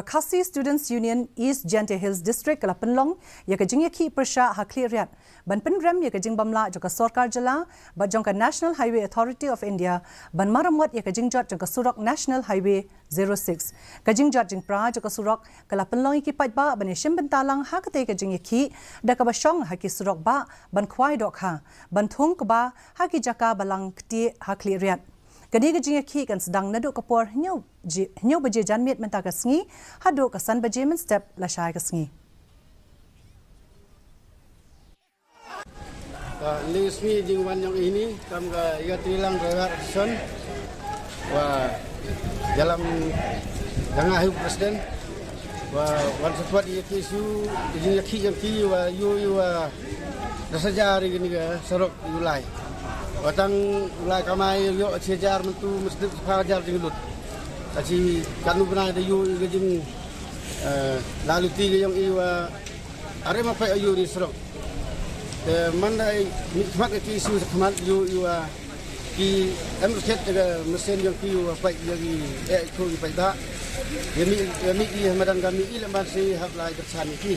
KHASI Students Union East Jante Hills District kala Pynlong ya ka Jingiakhih Pyrshah ha cleariat ban penrem ya ka Jingbamla jo ka Sorkar jala ba Jong ka National Highway Authority of India ban maramwat ya ka Jingjot jo ka Surok National Highway 06 ka Jingjot Jingpra jo ka Surok kala Pynlong ki patba ban shim bentalang ha ka te ka Jingiakhih da ka ba shong ha ki Surok ba ban khwai dok ha ban thung ka ba ha ki jaka balang kti ha cleariat Kani ka Jingiakhih kan sedang naduk kapor nyau baje janmit menta ka sngi haduk ka san baje men step la syai ka sngi. Lismi jingwan yang ini kam ka ia tilang rawat son wa dalam tengah hidup presiden wa wan sesuat ia kisu Jingiakhih yang ki wa yu wa dasajari gini ka Surok ulai Watang ulai kamai yo sejar mentu mesti fajar jinglut. Aci kanu bena de yu gejing lalu tiga yang iwa are ma pai ayu ni Surok. Mandai nikmat ke isu khmat yu iwa ki amset de mesin yang ki wa pai lagi ko pai da. Yemi ki hamadan kami ilmu masih hak lai bersan ki.